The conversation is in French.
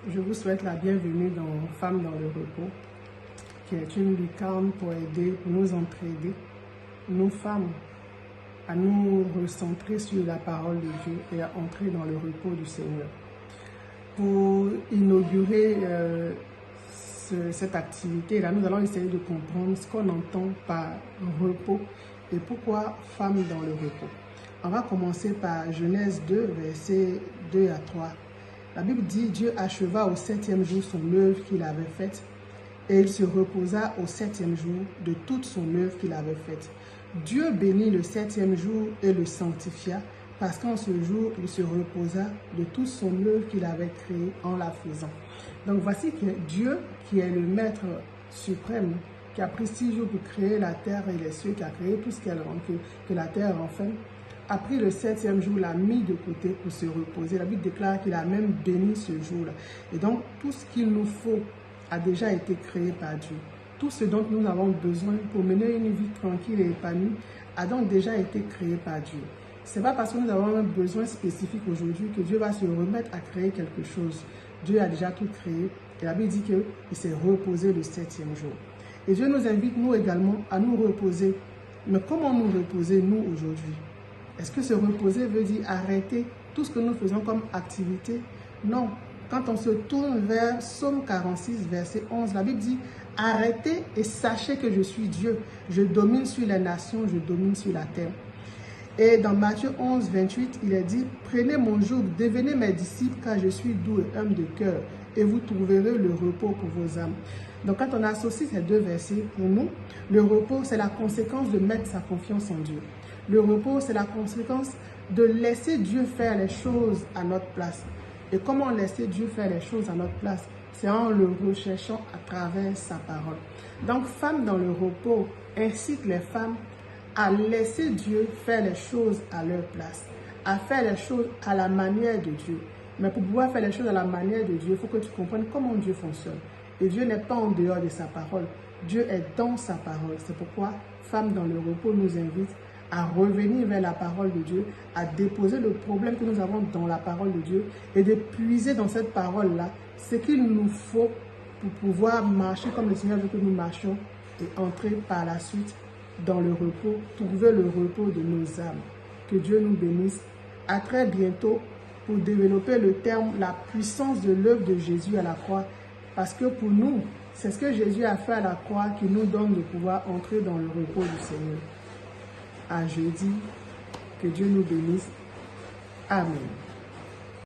Je vous souhaite la bienvenue dans Femmes dans le repos, qui est une lucarne pour aider, pour nous entraider, nous femmes, à nous recentrer sur la parole de Dieu et à entrer dans le repos du Seigneur. Pour inaugurer cette activité, là, nous allons essayer de comprendre ce qu'on entend par repos et pourquoi Femmes dans le repos. On va commencer par Genèse 2, versets 2 à 3. La Bible dit, Dieu acheva au 7e jour son œuvre qu'il avait faite, et il se reposa au 7e jour de toute son œuvre qu'il avait faite. Dieu bénit le 7e jour et le sanctifia, parce qu'en ce jour, il se reposa de toute son œuvre qu'il avait créée en la faisant. Donc voici que Dieu, qui est le maître suprême, qui a pris 6 jours pour créer la terre et les cieux, qui a créé tout ce que la terre renferme, a pris le 7e jour, l'a mis de côté pour se reposer. La Bible déclare qu'il a même béni ce jour-là. Et donc, tout ce qu'il nous faut a déjà été créé par Dieu. Tout ce dont nous avons besoin pour mener une vie tranquille et épanouie a donc déjà été créé par Dieu. Ce n'est pas parce que nous avons un besoin spécifique aujourd'hui que Dieu va se remettre à créer quelque chose. Dieu a déjà tout créé. Et la Bible dit qu'il s'est reposé le 7e jour. Et Dieu nous invite, nous également, à nous reposer. Mais comment nous reposer, nous, aujourd'hui? Est-ce que se reposer veut dire arrêter tout ce que nous faisons comme activité? Non. Quand on se tourne vers Psaume 46, verset 11, la Bible dit « Arrêtez et sachez que je suis Dieu. Je domine sur les nations, je domine sur la terre. » Et dans Matthieu 11, 28, il est dit « Prenez mon joug, devenez mes disciples, car je suis doux et humble de cœur, et vous trouverez le repos pour vos âmes. » Donc quand on associe ces deux versets, pour nous, le repos, c'est la conséquence de mettre sa confiance en Dieu. Le repos, c'est la conséquence de laisser Dieu faire les choses à notre place. Et comment laisser Dieu faire les choses à notre place? C'est en le recherchant à travers sa parole. Donc, Femmes dans le repos incite les femmes à laisser Dieu faire les choses à leur place, à faire les choses à la manière de Dieu. Mais pour pouvoir faire les choses à la manière de Dieu, il faut que tu comprennes comment Dieu fonctionne. Et Dieu n'est pas en dehors de sa parole. Dieu est dans sa parole. C'est pourquoi Femmes dans le repos nous invite à revenir vers la parole de Dieu, à déposer le problème que nous avons dans la parole de Dieu et de puiser dans cette parole-là ce qu'il nous faut pour pouvoir marcher comme le Seigneur veut que nous marchions et entrer par la suite dans le repos, trouver le repos de nos âmes. Que Dieu nous bénisse. À très bientôt pour développer le terme « la puissance de l'œuvre de Jésus à la croix ». Parce que pour nous, c'est ce que Jésus a fait à la croix qui nous donne de pouvoir entrer dans le repos du Seigneur. À jeudi, que Dieu nous bénisse. Amen.